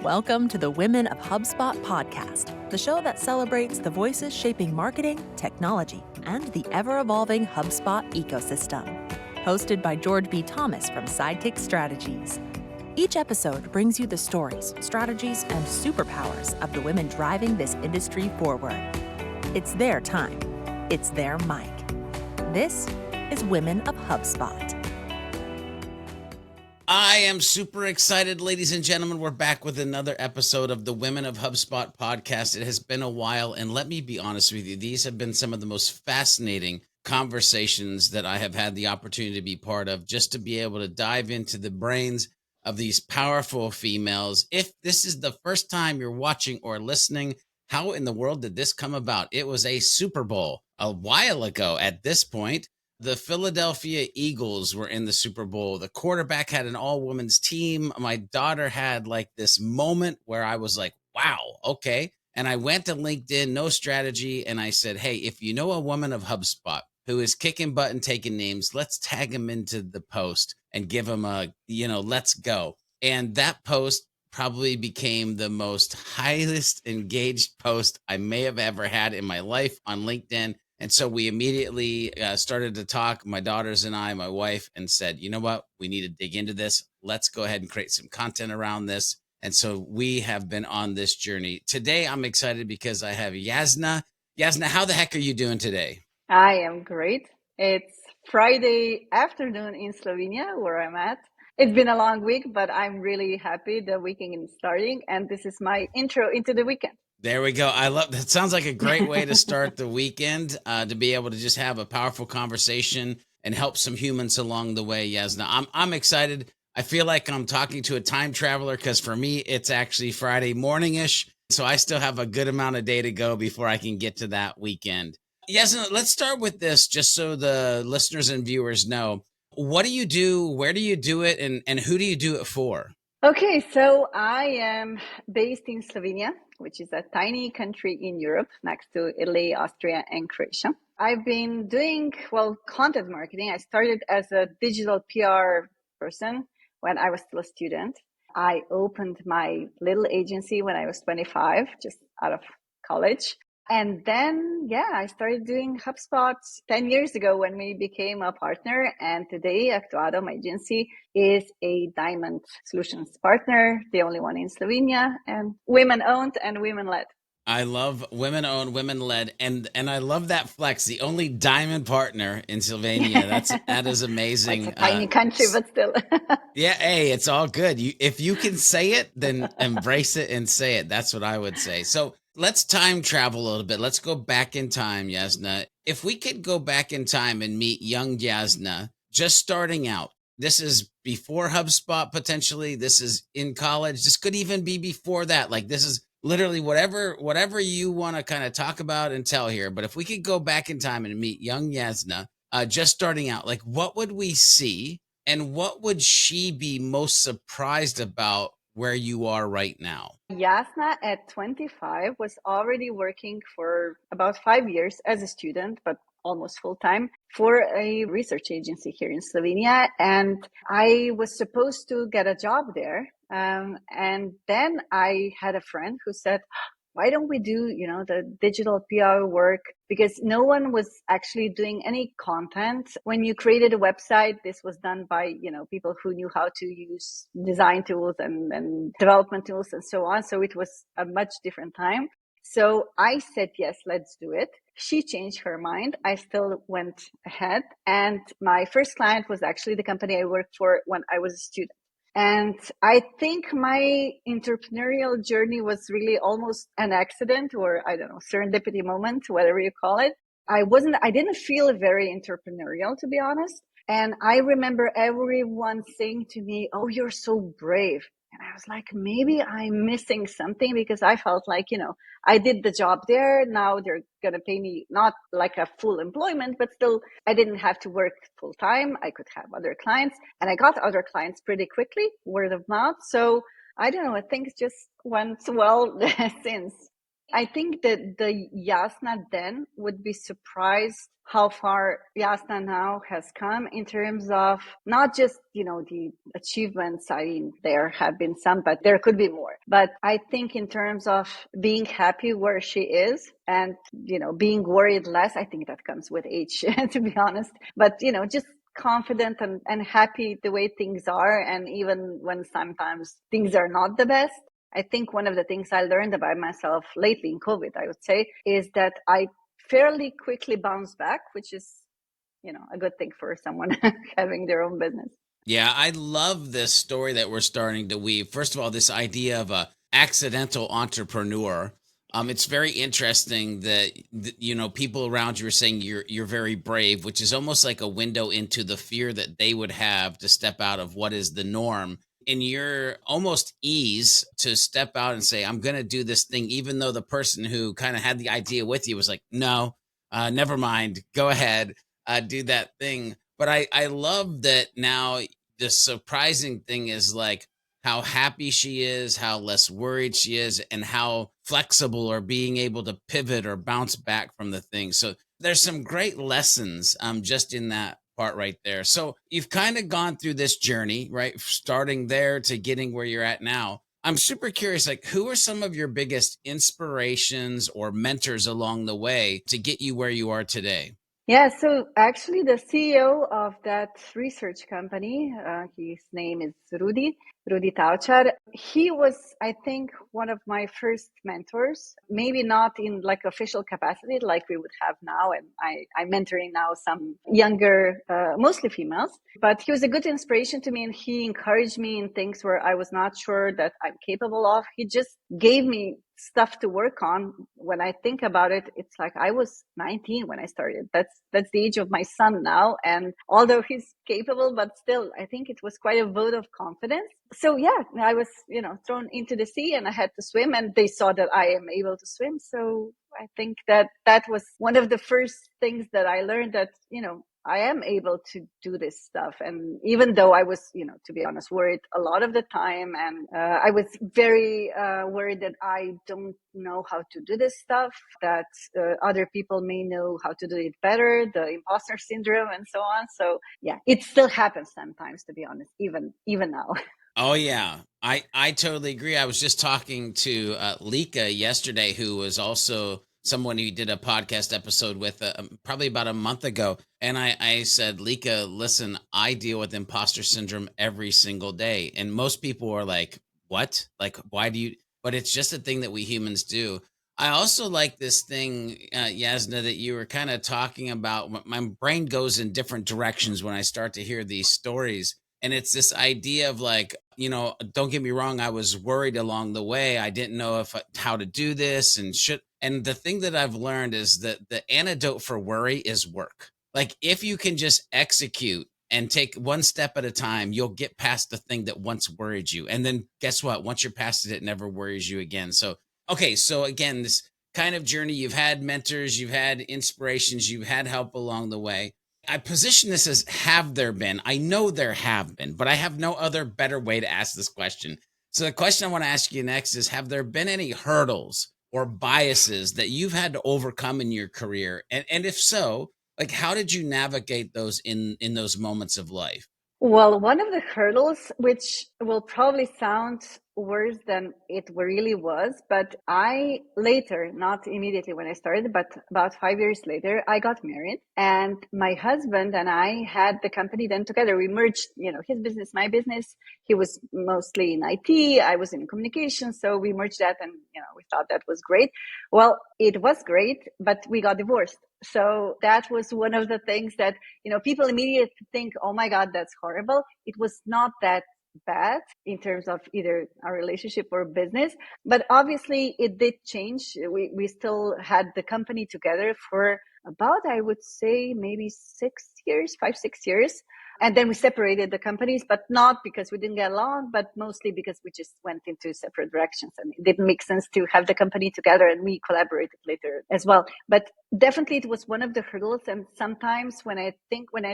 Welcome to the Women of HubSpot podcast, the show that celebrates the voices shaping marketing, technology, and the ever-evolving HubSpot ecosystem. Hosted by George B. Thomas from Sidekick Strategies. Each episode brings you the stories, strategies, and superpowers of the women driving this industry forward. It's their time. It's their mic. This is Women of HubSpot. I am super excited, ladies and gentlemen. We're back with another episode of the Women of HubSpot podcast. It has been a while, and let me be honest with you, these have been some of the most fascinating conversations that I have had the opportunity to be part of, just to be able to dive into the brains of these powerful females. If this is the first time you're watching or listening, how in the world did this come about? It was a Super Bowl a while ago at this point. The Philadelphia Eagles were in the Super Bowl. The quarterback had an all-women's team. My daughter had like this moment where I was like, wow, okay. And I went to LinkedIn, no strategy. And I said, hey, if you know a woman of HubSpot who is kicking butt and taking names, let's tag them into the post and give them a, let's go. And that post probably became the most highest engaged post I may have ever had in my life on LinkedIn. And so we immediately started to talk, my daughters and I, my wife, and said, you know what, we need to dig into this. Let's go ahead and create some content around this. And so we have been on this journey. Today, I'm excited because I have Jasna. Jasna, how the heck are you doing today? I am great. It's Friday afternoon in Slovenia, where I'm at. It's been a long week, but I'm really happy the weekend is starting. And this is my intro into the weekend. There we go. I love that. Sounds like a great way to start the weekend, to be able to just have a powerful conversation and help some humans along the way. Jasna, I'm excited. I feel like I'm talking to a time traveler because for me, it's actually Friday morning-ish. So I still have a good amount of day to go before I can get to that weekend. Jasna, let's start with this just so the listeners and viewers know. What do you do? Where do you do it? And who do you do it for? Okay, so I am based in Slovenia, which is a tiny country in Europe next to Italy, Austria, and Croatia. I've been doing, content marketing. I started as a digital PR person when I was still a student. I opened my little agency when I was 25, just out of college. And then, I started doing HubSpot 10 years ago when we became a partner. And today, Actuado, my agency, is a Diamond Solutions partner, the only one in Slovenia, and women-owned and women-led. I love women-owned, women-led, and I love that flex. The only Diamond partner in Slovenia. That is amazing. It's a tiny country, but still. Yeah, hey, it's all good. If you can say it, then embrace it and say it. That's what I would say. So let's time travel a little bit. Let's go back in time, Jasna. If we could go back in time and meet young Jasna, just starting out. This is before HubSpot, potentially. This is in college. This could even be before that. Like, this is literally whatever you want to kind of talk about and tell here. But if we could go back in time and meet young Jasna, just starting out, like, what would we see? And what would she be most surprised about where you are right now? Jasna at 25 was already working for about 5 years as a student, but almost full time for a research agency here in Slovenia. And I was supposed to get a job there. And then I had a friend who said, why don't we do, the digital PR work? Because no one was actually doing any content. When you created a website, this was done by, people who knew how to use design tools and development tools and so on. So it was a much different time. So I said, yes, let's do it. She changed her mind. I still went ahead. And my first client was actually the company I worked for when I was a student. And I think my entrepreneurial journey was really almost an accident or, I don't know, serendipity moment, whatever you call it. I didn't feel very entrepreneurial, to be honest. And I remember everyone saying to me, oh, you're so brave. And I was like, maybe I'm missing something because I felt like, I did the job there. Now they're going to pay me not like a full employment, but still I didn't have to work full time. I could have other clients and I got other clients pretty quickly, word of mouth. So I don't know, things just went well since. I think that the Jasna then would be surprised how far Jasna now has come in terms of not just, the achievements. I mean, there have been some, but there could be more. But I think in terms of being happy where she is and, being worried less, I think that comes with age, to be honest. But, just confident and happy the way things are. And even when sometimes things are not the best, I think one of the things I learned about myself lately in COVID, I would say, is that I fairly quickly bounce back, which is, a good thing for someone having their own business. Yeah, I love this story that we're starting to weave. First of all, this idea of a accidental entrepreneur. It's very interesting that people around you are saying you're very brave, which is almost like a window into the fear that they would have to step out of what is the norm. And you're almost ease to step out and say, I'm going to do this thing, even though the person who kind of had the idea with you was like, no, never mind, go ahead, do that thing. But I love that now. The surprising thing is like how happy she is, how less worried she is, and how flexible or being able to pivot or bounce back from the thing. So there's some great lessons just in that part right there. So you've kind of gone through this journey, right? Starting there to getting where you're at now. I'm super curious, like, who are some of your biggest inspirations or mentors along the way to get you where you are today? Yeah, so actually, the CEO of that research company, his name is Rudy Tauchar. He was, I think, one of my first mentors, maybe not in like official capacity like we would have now. And I'm mentoring now some younger, mostly females, but he was a good inspiration to me and he encouraged me in things where I was not sure that I'm capable of. He just gave me stuff to work on. When I think about it, it's like I was 19 when I started. That's the age of my son now. And although he's capable, but still, I think it was quite a vote of confidence. So yeah, I was, thrown into the sea and I had to swim and they saw that I am able to swim. So I think that was one of the first things that I learned that, I am able to do this stuff. And even though I was, to be honest, worried a lot of the time, and I was very worried that I don't know how to do this stuff, that other people may know how to do it better, the imposter syndrome and so on. So yeah, it still happens sometimes, to be honest, even now. Oh yeah, I totally agree. I was just talking to Lika yesterday, who was also someone who did a podcast episode with probably about a month ago, and I said, Lika, listen, I deal with imposter syndrome every single day, and most people are like, what? Like, why do you? But it's just a thing that we humans do. I also like this thing, Jasna, that you were kind of talking about. My brain goes in different directions when I start to hear these stories. And it's this idea of like, don't get me wrong, I was worried along the way. I didn't know how to do this and should. And the thing that I've learned is that the antidote for worry is work. Like if you can just execute and take one step at a time, you'll get past the thing that once worried you. And then guess what? Once you're past it, it never worries you again. So, okay. So again, this kind of journey, you've had mentors, you've had inspirations, you've had help along the way. I position this as have there been? I know there have been, but I have no other better way to ask this question. So the question I want to ask you next is, have there been any hurdles or biases that you've had to overcome in your career? And if so, like how did you navigate those in those moments of life? Well, one of the hurdles, which will probably sound worse than it really was, but I later, not immediately when I started, but about 5 years later, I got married and my husband and I had the company then together. We merged, his business, my business. He was mostly in IT. I was in communications. So we merged that and, we thought that was great. Well, it was great, but we got divorced. So that was one of the things that, people immediately think, oh my God, that's horrible. It was not that bad in terms of either our relationship or business, but obviously it did change. We still had the company together for about, I would say, maybe 6 years, 5, 6 years. And then we separated the companies, but not because we didn't get along, but mostly because we just went into separate directions and it didn't make sense to have the company together, and we collaborated later as well. But definitely it was one of the hurdles. And sometimes when I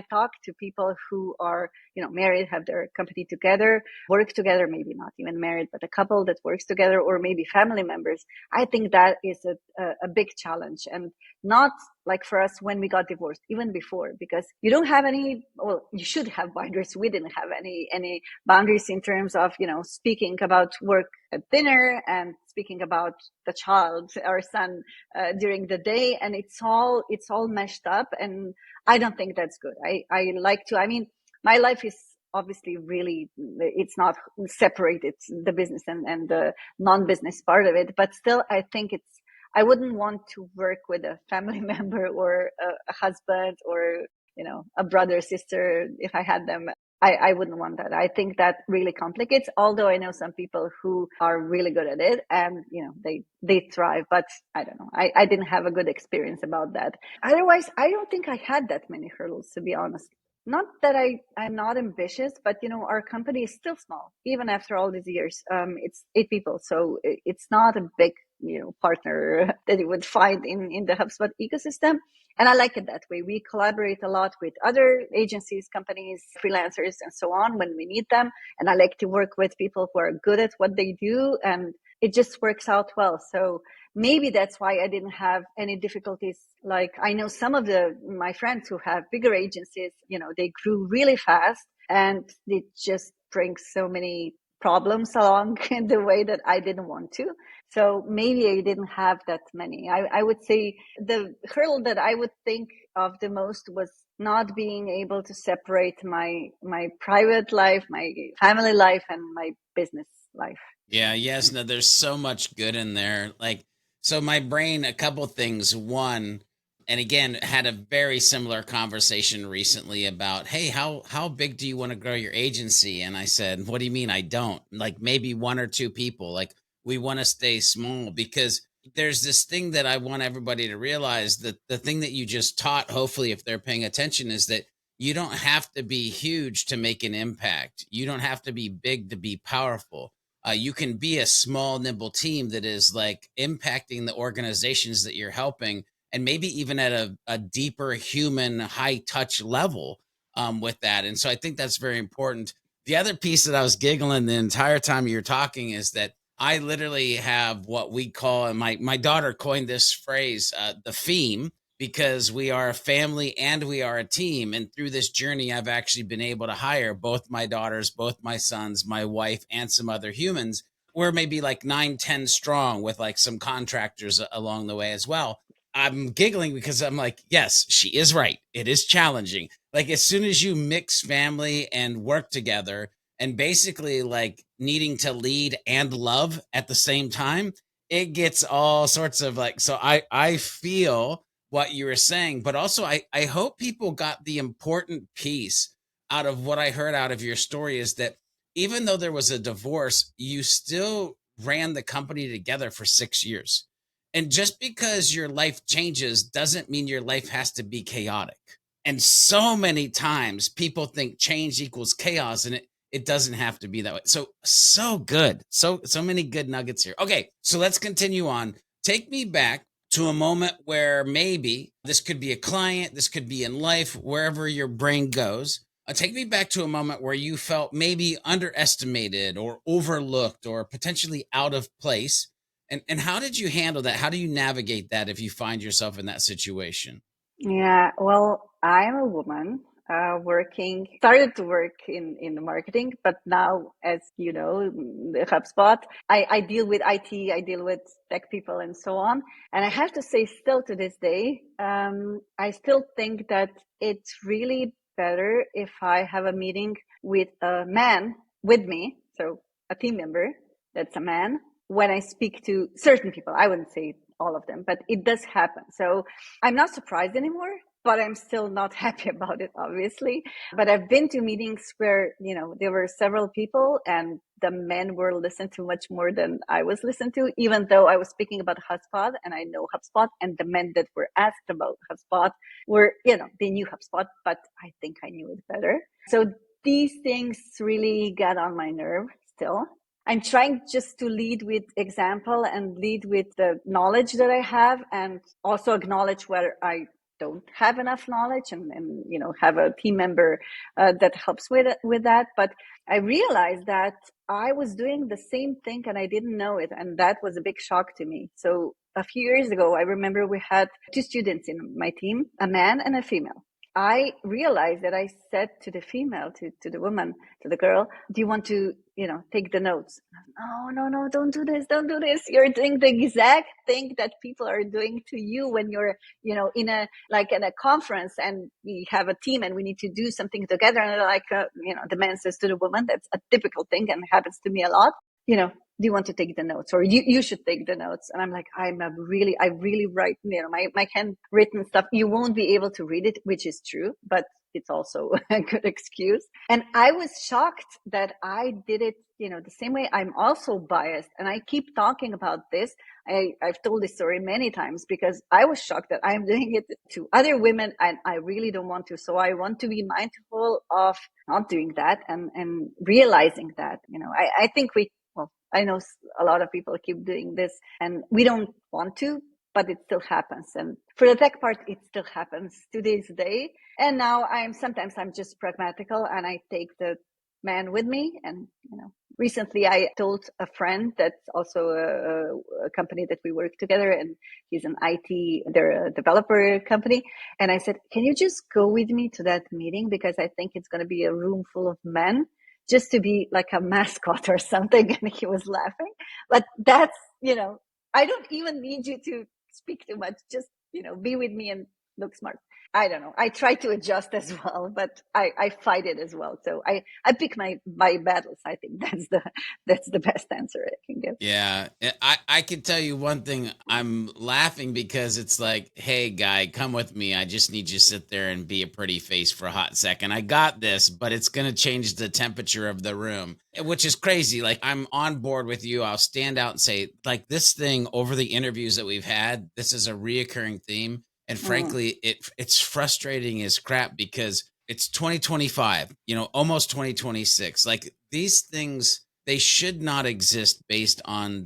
talk to people who are, married, have their company together, work together, maybe not even married, but a couple that works together, or maybe family members, I think that is a big challenge. And not like for us when we got divorced, even before, because you don't have any, well, you should have boundaries. We didn't have any boundaries in terms of, speaking about work at dinner and speaking about the child, our son, during the day. And it's all meshed up. And I don't think that's good. I like to, my life is obviously really, it's not separated, the business and the non-business part of it, but still I think I wouldn't want to work with a family member or a husband or, a brother, sister, if I had them. I wouldn't want that. I think that really complicates, although I know some people who are really good at it and, they thrive, but I don't know. I didn't have a good experience about that. Otherwise, I don't think I had that many hurdles, to be honest. Not that I'm not ambitious, but, our company is still small, even after all these years. It's 8 people. So it's not a big, partner that you would find in the HubSpot ecosystem. And I like it that way. We collaborate a lot with other agencies, companies, freelancers, and so on when we need them. And I like to work with people who are good at what they do. And it just works out well. So maybe that's why I didn't have any difficulties. Like I know some of my friends who have bigger agencies, they grew really fast and it just brings so many problems along in the way that I didn't want to. So maybe I didn't have that many. I would say the hurdle that I would think of the most was not being able to separate my private life, my family life, and my business life. Yeah, yes, no, there's so much good in there. Like, so my brain, a couple things. One, and again, had a very similar conversation recently about, hey, how big do you want to grow your agency? And I said, what do you mean I don't? Like maybe 1 or 2 people. Like we want to stay small because there's this thing that I want everybody to realize, that the thing that you just taught, hopefully, if they're paying attention, is that you don't have to be huge to make an impact. You don't have to be big to be powerful. You can be a small, nimble team that is like impacting the organizations that you're helping, and maybe even at a deeper human, high touch level with that. And so I think that's very important. The other piece that I was giggling the entire time you were talking is that I literally have what we call, and my daughter coined this phrase, the theme, because we are a family and we are a team. And through this journey, I've actually been able to hire both my daughters, both my sons, my wife, and some other humans. We're maybe like 9, 10 strong with like some contractors along the way as well. I'm giggling because I'm like, yes, she is right. It is challenging. Like as soon as you mix family and work together and basically like needing to lead and love at the same time, it gets all sorts of like, so I feel what you were saying, but also I hope people got the important piece out of what I heard out of your story, is that even though there was a divorce, you still ran the company together for 6 years. And just because your life changes doesn't mean your life has to be chaotic. And so many times people think change equals chaos, and it doesn't have to be that way. So good. So many good nuggets here. Okay, so let's continue on. Take me back to a moment where maybe this could be a client, this could be in life, wherever your brain goes. Take me back to a moment where you felt maybe underestimated or overlooked or potentially out of place. And how did you handle that? How do you navigate that if you find yourself in that situation? Yeah, well, I'm a woman started to work in the marketing, but now, as you know, the HubSpot, I deal with IT, I deal with tech people and so on. And I have to say, still to this day, I still think that it's really better if I have a meeting with a man with me, so a team member that's a man, when I speak to certain people. I wouldn't say all of them, but it does happen. So I'm not surprised anymore, but I'm still not happy about it, obviously. But I've been to meetings where, there were several people and the men were listened to much more than I was listened to, even though I was speaking about HubSpot and I know HubSpot, and the men that were asked about HubSpot were, they knew HubSpot, but I think I knew it better. So these things really got on my nerve still. I'm trying just to lead with example and lead with the knowledge that I have, and also acknowledge where I don't have enough knowledge and have a team member that helps with that. But I realized that I was doing the same thing and I didn't know it. And that was a big shock to me. So a few years ago, I remember we had two students in my team, a man and a female. I realized that I said to the female, to the woman, to the girl, do you want to, take the notes? No, don't do this. Don't do this. You're doing the exact thing that people are doing to you when you're, in a conference and we have a team and we need to do something together. And the man says to the woman, that's a typical thing and happens to me a lot. Do you want to take the notes, or you should take the notes? And I'm like, I really write, my handwritten stuff. You won't be able to read it, which is true, but it's also a good excuse. And I was shocked that I did it, the same way. I'm also biased, and I keep talking about this. I've told this story many times because I was shocked that I'm doing it to other women, and I really don't want to. So I want to be mindful of not doing that and realizing that, I think I know a lot of people keep doing this and we don't want to, but it still happens. And for the tech part, it still happens to this day. And now sometimes I'm just pragmatical and I take the man with me. And, recently I told a friend that's also a company that we work together, and he's an they're a developer company. And I said, can you just go with me to that meeting? Because I think it's going to be a room full of men, just to be like a mascot or something. And he was laughing. But that's, I don't even need you to speak too much. Just, be with me and look smart. I don't know. I try to adjust as well, but I fight it as well. So I pick my battles. I think that's the best answer I can give. Yeah. I can tell you one thing. I'm laughing because it's like, hey, guy, come with me. I just need you to sit there and be a pretty face for a hot second. I got this, but it's going to change the temperature of the room, which is crazy. Like, I'm on board with you. I'll stand out and say, like, this thing over the interviews that we've had, this is a reoccurring theme. And frankly, it's frustrating as crap because it's 2025, almost 2026. Like, these things, they should not exist based on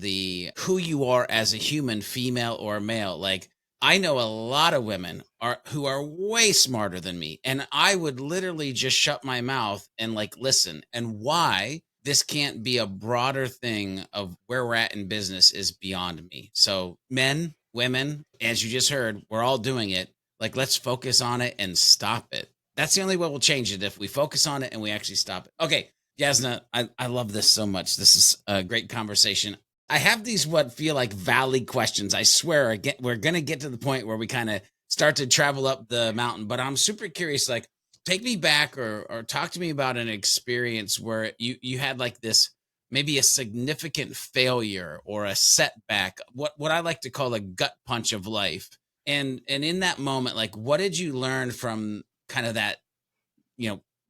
who you are as a human, female or male. Like, I know a lot of women who are way smarter than me, and I would literally just shut my mouth and listen. And why this can't be a broader thing of where we're at in business is beyond me. So men, women, as you just heard, we're all doing it. Like, let's focus on it and stop it. That's the only way we'll change it, if we focus on it and we actually stop it. Okay, Jasna, I love this so much. This is a great conversation. I have these what feel like valid questions. I swear we're going to get to the point where we kind of start to travel up the mountain, but I'm super curious, like, take me back or talk to me about an experience where you had like this, maybe a significant failure or a setback, what I like to call a gut punch of life. And in that moment, like, what did you learn from kind of that,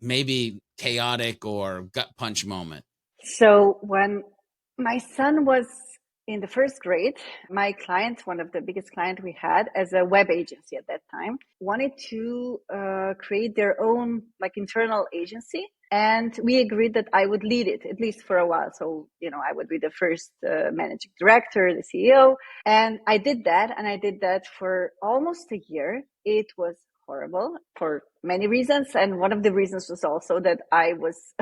maybe chaotic or gut punch moment? So when my son was in the first grade, my client, one of the biggest clients we had as a web agency at that time, wanted to create their own internal agency. And we agreed that I would lead it, at least for a while. So, I would be the first managing director, the CEO. And I did that. And I did that for almost a year. It was horrible for many reasons. And one of the reasons was also that I was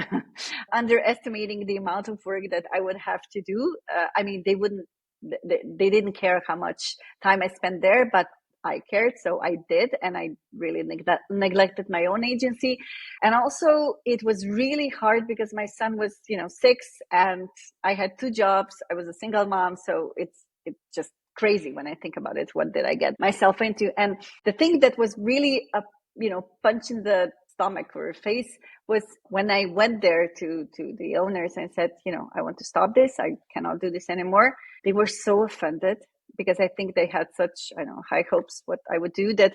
underestimating the amount of work that I would have to do. They didn't care how much time I spent there, but I cared, so I did, and I really neglected my own agency. And also, it was really hard because my son was, 6, and I had 2 jobs. I was a single mom, so it's just crazy when I think about it. What did I get myself into? And the thing that was really a punch in the stomach or face was when I went there to the owners and said, I want to stop this. I cannot do this anymore. They were so offended, because I think they had such, high hopes what I would do, that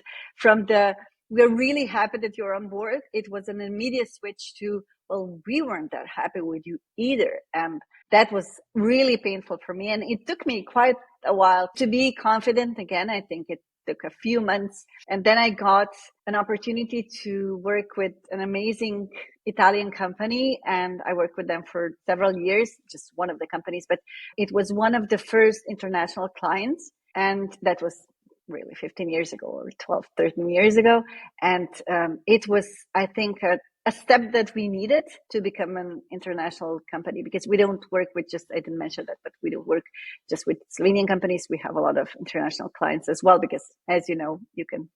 we're really happy that you're on board, it was an immediate switch to, well, we weren't that happy with you either. And that was really painful for me. And it took me quite a while to be confident again. I think it took a few months. And then I got an opportunity to work with an amazing Italian company. And I worked with them for several years, just one of the companies, but it was one of the first international clients. And that was really 15 years ago or 12, 13 years ago. And it was, I think, a step that we needed to become an international company, because we don't work with just, I didn't mention that, but we don't work just with Slovenian companies. We have a lot of international clients as well, because as you know, you can,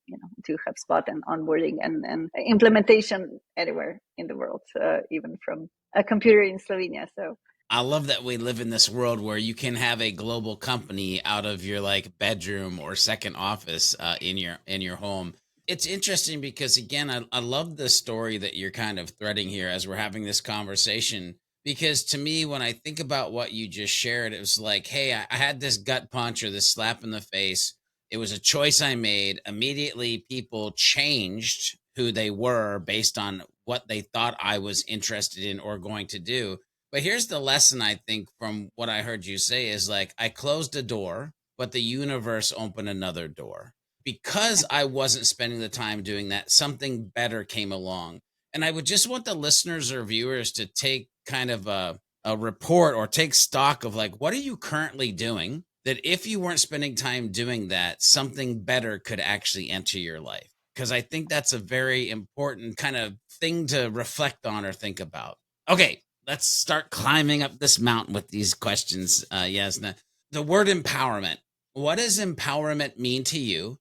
do HubSpot and onboarding and implementation anywhere in the world, even from a computer in Slovenia. So I love that we live in this world where you can have a global company out of your like bedroom or second office in your home. It's interesting because again, I love the story that you're kind of threading here as we're having this conversation. Because to me, when I think about what you just shared, it was like, hey, I had this gut punch or this slap in the face. It was a choice I made. Immediately, people changed who they were based on what they thought I was interested in or going to do. But here's the lesson I think from what I heard you say is like, I closed a door, but the universe opened another door. Because I wasn't spending the time doing that, something better came along. And I would just want the listeners or viewers to take kind of a report or take stock of like, what are you currently doing that if you weren't spending time doing that, something better could actually enter your life? Because I think that's a very important kind of thing to reflect on or think about. Okay, let's start climbing up this mountain with these questions, Jasna. The word empowerment. What does empowerment mean to you?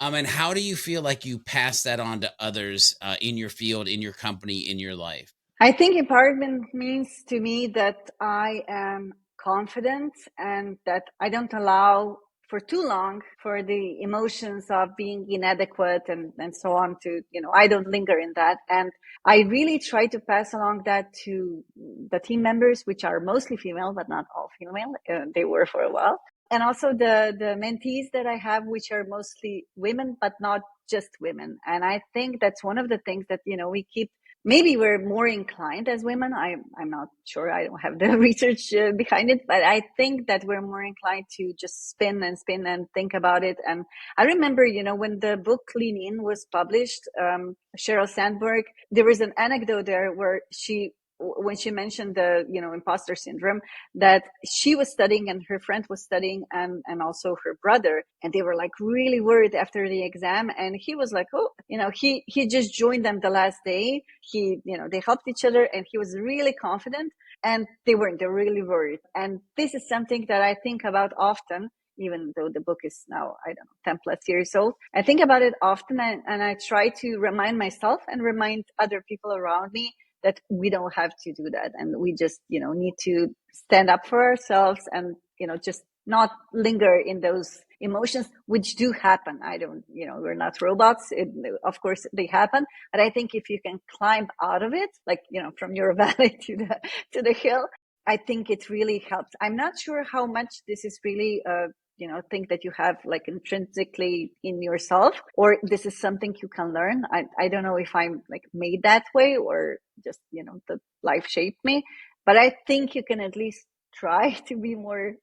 And how do you feel like you pass that on to others in your field, in your company, in your life? I think empowerment means to me that I am confident and that I don't allow for too long for the emotions of being inadequate and so on to, I don't linger in that. And I really try to pass along that to the team members, which are mostly female, but not all female. They were for a while. And also the mentees that I have, which are mostly women, but not just women. And I think that's one of the things that, we keep. Maybe we're more inclined as women. I'm not sure. I don't have the research behind it, but I think that we're more inclined to just spin and spin and think about it. And I remember, when the book Lean In was published, Sheryl Sandberg, there was an anecdote there where when she mentioned the, imposter syndrome, that she was studying and her friend was studying and also her brother. And they were like really worried after the exam. And he was like, oh, he just joined them the last day. They helped each other and he was really confident and they weren't, they're really worried. And this is something that I think about often, even though the book is now, 10 plus years old. I think about it often and I try to remind myself and remind other people around me that we don't have to do that. And we just, need to stand up for ourselves and, just not linger in those emotions, which do happen. We're not robots. Of course they happen. But I think if you can climb out of it, like, from your valley to the hill, I think it really helps. I'm not sure how much this is really think that you have like intrinsically in yourself, or this is something you can learn. I don't know if I'm like made that way or just, the life shaped me, but I think you can at least try to be more,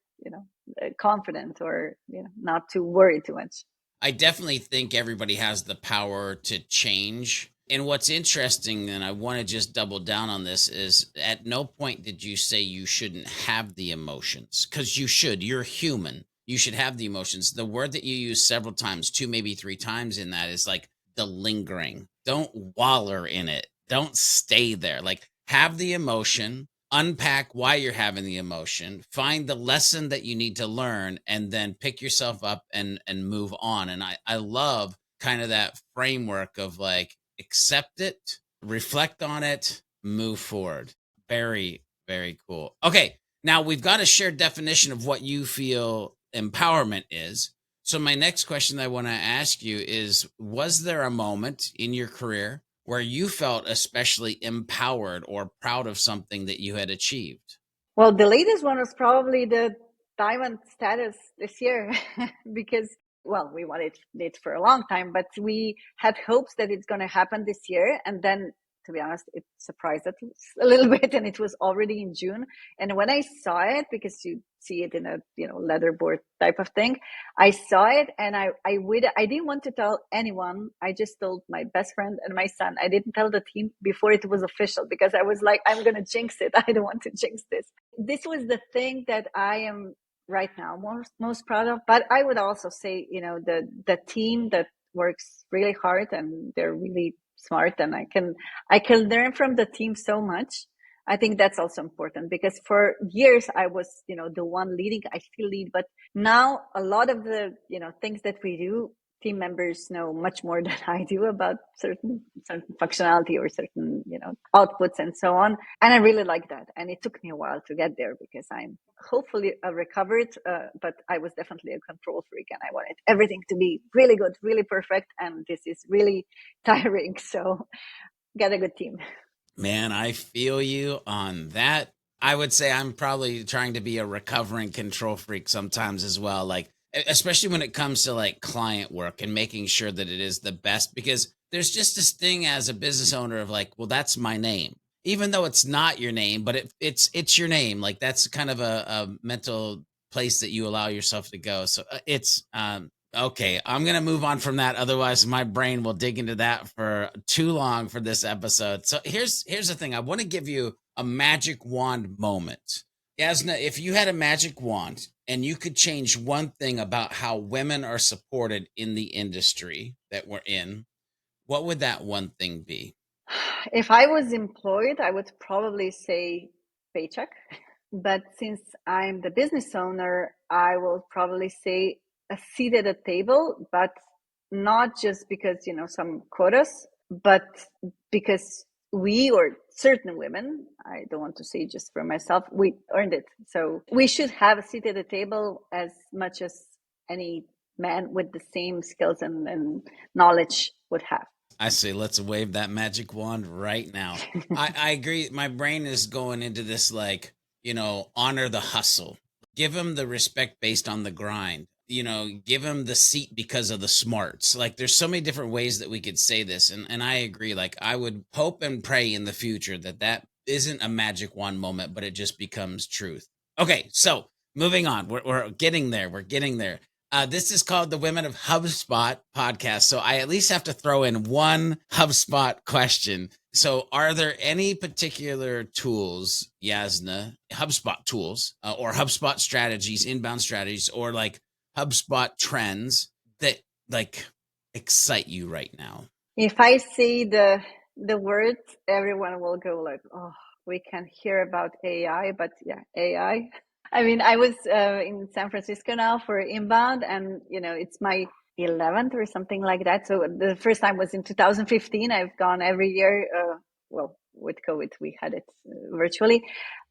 confident or, not to worry too much. I definitely think everybody has the power to change. And what's interesting, and I want to just double down on this, is at no point did you say you shouldn't have the emotions, because you should. You're human. You should have the emotions. The word that you use several times, 2, maybe 3 times in that, is like the lingering. Don't waller in it. Don't stay there. Like, have the emotion, unpack why you're having the emotion, find the lesson that you need to learn, and then pick yourself up and move on. And I love kind of that framework of like, accept it, reflect on it, move forward. Very, very cool. Okay, now we've got a shared definition of what you feel empowerment is. So my next question I want to ask you is, was there a moment in your career where you felt especially empowered or proud of something that you had achieved? Well, the latest one was probably the Diamond status this year because, well, we wanted it for a long time, but we had hopes that it's going to happen this year. And then, to be honest, it surprised us a little bit, and it was already in June. And when I saw it, because you see it in a leatherboard type of thing, I saw it, and I didn't want to tell anyone. I just told my best friend and my son. I didn't tell the team before it was official because I was like, I'm gonna jinx it. I don't want to jinx this. This was the thing that I am right now most proud of. But I would also say, the team that works really hard, and they're really smart, and I can learn from the team so much. I think that's also important, because for years I was, the one leading. I still lead, but now a lot of the, things that we do, team members know much more than I do about certain functionality or certain, outputs and so on. And I really like that. And it took me a while to get there, because I'm hopefully recovered, but I was definitely a control freak, and I wanted everything to be really good, really perfect. And this is really tiring. So get a good team. Man, I feel you on that. I would say I'm probably trying to be a recovering control freak sometimes as well. Like, especially when it comes to like client work and making sure that it is the best, because there's just this thing as a business owner of like, well, that's my name, even though it's not your name, but it's your name. Like that's kind of a mental place that you allow yourself to go. So it's, okay, I'm going to move on from that. Otherwise, my brain will dig into that for too long for this episode. So here's the thing. I want to give you a magic wand moment. Jasna, if you had a magic wand and you could change one thing about how women are supported in the industry that we're in, what would that one thing be? If I was employed, I would probably say paycheck. But since I'm the business owner, I will probably say a seat at a table, but not just because, some quotas, but because we, or certain women, I don't want to say just for myself, we earned it. So we should have a seat at the table as much as any man with the same skills and knowledge would have. I say, let's wave that magic wand right now. I agree. My brain is going into this, like, honor the hustle, give them the respect based on the grind, give them the seat because of the smarts. Like there's so many different ways that we could say this. And I agree. Like I would hope and pray in the future that isn't a magic wand moment, but it just becomes truth. Okay. So moving on, we're getting there. We're getting there. This is called the Women of HubSpot podcast. So I at least have to throw in one HubSpot question. So are there any particular tools, Jasna, HubSpot tools or HubSpot strategies, inbound strategies, or like HubSpot trends that like excite you right now? If I say the words, everyone will go like, oh, we can hear about AI, but yeah, AI. I mean, I was in San Francisco now for inbound, and it's my 11th or something like that. So the first time was in 2015. I've gone every year. Well, with COVID, we had it virtually.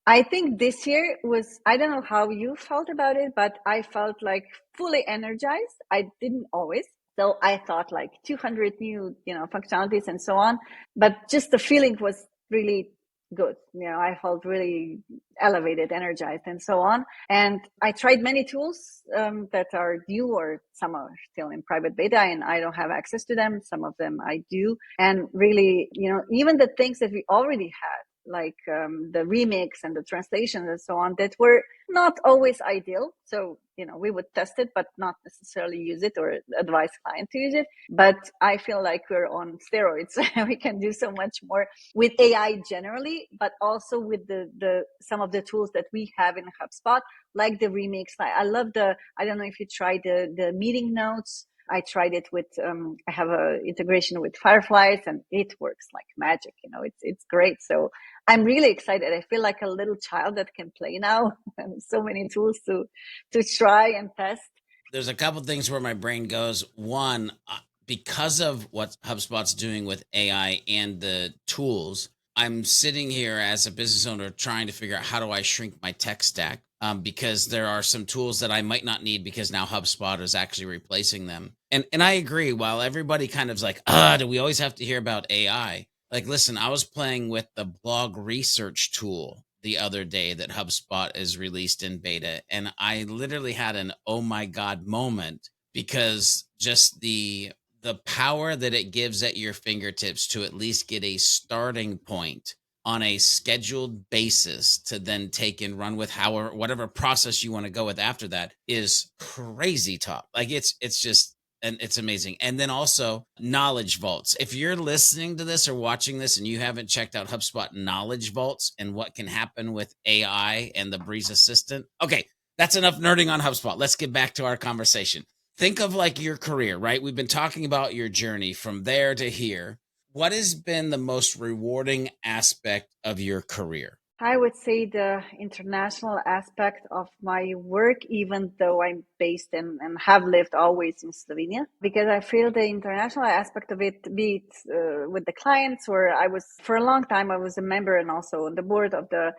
I think this year was, I don't know how you felt about it, but I felt like fully energized. I didn't always. So I thought like 200 new, functionalities and so on. But just the feeling was really good. I felt really elevated, energized, and so on. And I tried many tools that are new, or some are still in private beta and I don't have access to them. Some of them I do. And really, even the things that we already had, like the remix and the translations and so on, that were not always ideal. So, we would test it, but not necessarily use it or advise client to use it. But I feel like we're on steroids. We can do so much more with AI generally, but also with the some of the tools that we have in HubSpot, like the remix. I love I don't know if you tried the meeting notes. I tried it with, I have a integration with Fireflies, and it works like magic. It's great. So I'm really excited. I feel like a little child that can play now, and so many tools to try and test. There's a couple things where my brain goes. One, because of what HubSpot's doing with AI and the tools, I'm sitting here as a business owner trying to figure out how do I shrink my tech stack, because there are some tools that I might not need because now HubSpot is actually replacing them. And I agree. While everybody kind of is like, do we always have to hear about AI? Like, listen, I was playing with the blog research tool the other day that HubSpot is released in beta, and I literally had an oh my god moment, because just the power that it gives at your fingertips to at least get a starting point on a scheduled basis to then take and run with whatever process you want to go with after that is crazy talk. Like it's just, and it's amazing. And then also knowledge vaults. If you're listening to this or watching this and you haven't checked out HubSpot knowledge vaults and what can happen with AI and the Breeze Assistant. Okay, that's enough nerding on HubSpot. Let's get back to our conversation. think of like your career, right? We've been talking about your journey from there to here. What has been the most rewarding aspect of your career? I would say the international aspect of my work, even though I'm based in and have lived always in Slovenia, because I feel the international aspect of it, be it with the clients, or for a long time, I was a member and also on the board of the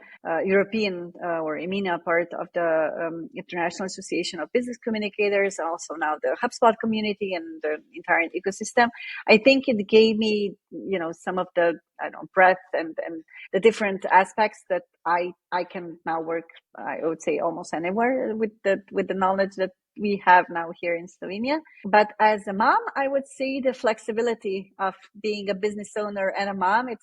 European or EMENA part of the International Association of Business Communicators, also now the HubSpot community and the entire ecosystem. I think it gave me, some of the, breadth and the different aspects that I can now work, I would say, almost anywhere with the knowledge that we have now here in Slovenia. But as a mom, I would say the flexibility of being a business owner and a mom, it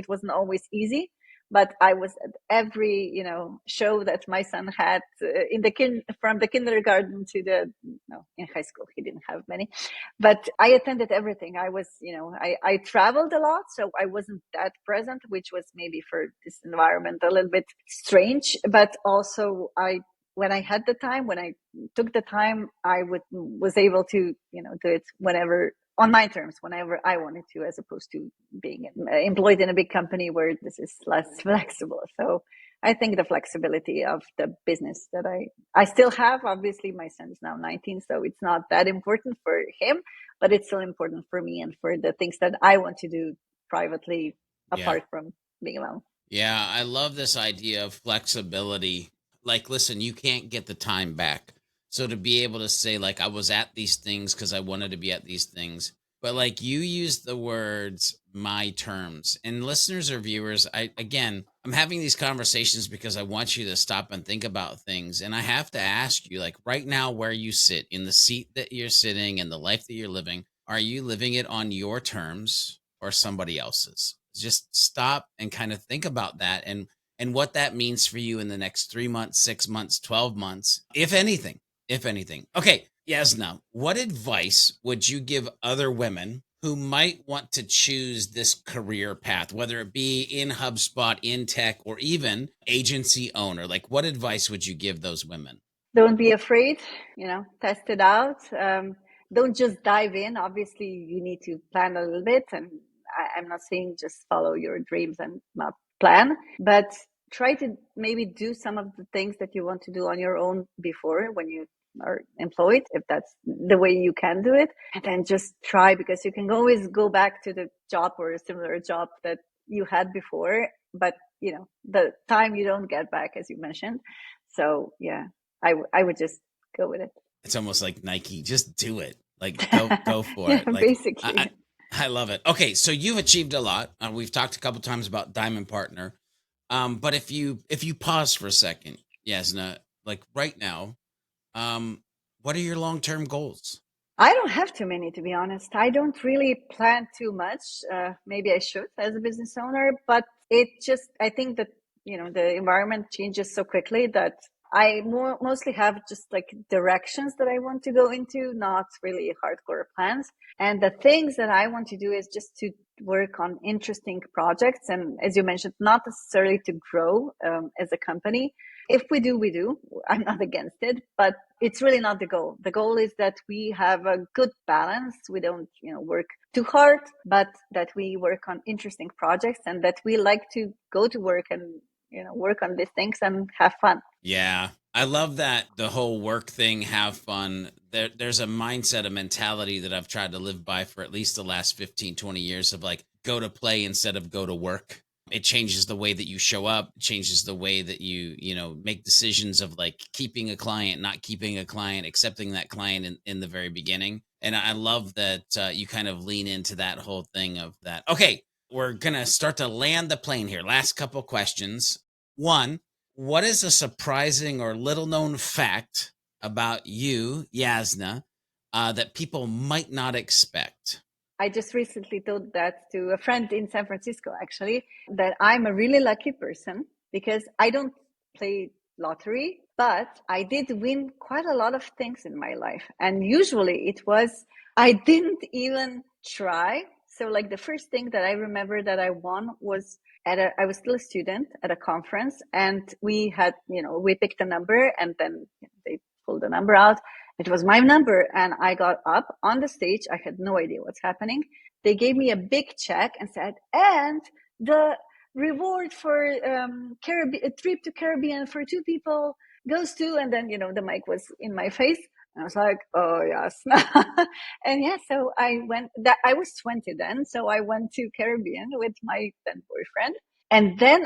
wasn't always easy. But I was at every, show that my son had from the kindergarten to in high school, he didn't have many, but I attended everything. I was, I traveled a lot, so I wasn't that present, which was maybe for this environment a little bit strange. But also, when I had the time, when I took the time, was able to, do it whenever on my terms, whenever I wanted to, as opposed to being employed in a big company where this is less flexible. So I think the flexibility of the business that I still have, obviously my son is now 19, so it's not that important for him, but it's still important for me and for the things that I want to do privately, Yeah. apart from being alone. Yeah, I love this idea of flexibility. Like, listen, you can't get the time back. So to be able to say, like, I was at these things because I wanted to be at these things, but like you use the words my terms. And listeners or viewers, I'm having these conversations because I want you to stop and think about things. And I have to ask you, like, right now, where you sit in the seat that you're sitting and the life that you're living, are you living it on your terms or somebody else's? Just stop and kind of think about that and what that means for you in the next 3 months, 6 months, 12 months, if anything. If anything. Okay, Jasna, what advice would you give other women who might want to choose this career path, whether it be in HubSpot, in tech, or even agency owner? Like, what advice would you give those women? Don't be afraid, test it out. Don't just dive in. Obviously, you need to plan a little bit. And I'm not saying just follow your dreams and not plan, but try to maybe do some of the things that you want to do on your own before when you are employed, if that's the way you can do it. And then just try, because you can always go back to the job or a similar job that you had before. But, the time you don't get back, as you mentioned. So, yeah. I would just go with it. It's almost like Nike, just do it. Like go for Yeah, it. Like basically. I love it. Okay, so you've achieved a lot. We've talked a couple times about Diamond Partner. But if you pause for a second, Jasna, like right now, what are your long-term goals? I don't have too many, to be honest. I don't really plan too much. Maybe I should as a business owner, but I think that, the environment changes so quickly that I mostly have just like directions that I want to go into, not really hardcore plans. And the things that I want to do is just to work on interesting projects. And as you mentioned, not necessarily to grow as a company. If we do, we do. I'm not against it, but it's really not the goal. The goal is that we have a good balance. We don't, work too hard, but that we work on interesting projects and that we like to go to work and, work on these things and have fun. Yeah. I love that the whole work thing, have fun. There's a mindset, a mentality that I've tried to live by for at least the last 15, 20 years of like, go to play instead of go to work. It changes the way that you show up, changes the way that you make decisions of like keeping a client, not keeping a client, accepting that client in the very beginning. And I love that you kind of lean into that whole thing of that. Okay, we're going to start to land the plane here. Last couple questions. One, what is a surprising or little known fact about you, Jasna, that people might not expect? I just recently told that to a friend in San Francisco, actually, that I'm a really lucky person because I don't play lottery, but I did win quite a lot of things in my life. And usually I didn't even try. So like the first thing that I remember that I won was I was still a student at a conference, and we had, we picked a number and then they pulled the number out. It was my number. And I got up on the stage. I had no idea what's happening. They gave me a big check and said, and the reward for a trip to Caribbean for 2 people goes to, and then, the mic was in my face. And I was like, oh, yes. And yeah, so I was 20 then. So I went to Caribbean with my then boyfriend. And then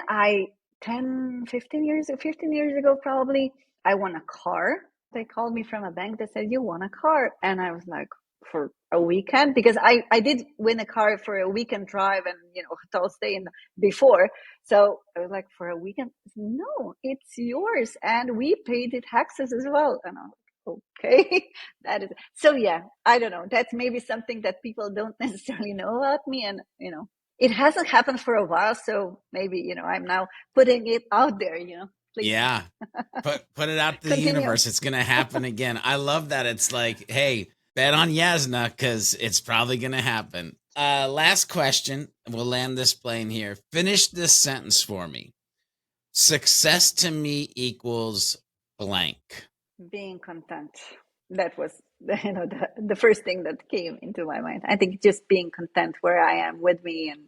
15 years ago, probably, I won a car. They called me from a bank that said, you won a car. And I was like, for a weekend, because I did win a car for a weekend drive and, hotel stay before. So I was like, for a weekend? No, it's yours. And we paid the taxes as well. And I'm like, okay. That is, so yeah, I don't know. That's maybe something that people don't necessarily know about me. And, it hasn't happened for a while. So maybe, I'm now putting it out there, Please. Yeah. Put it out to the universe. It's going to happen again. I love that. It's like, hey, bet on Jasna because it's probably going to happen. Last question. We'll land this plane here. Finish this sentence for me. Success to me equals blank. Being content. That was the first thing that came into my mind. I think just being content where I am with me and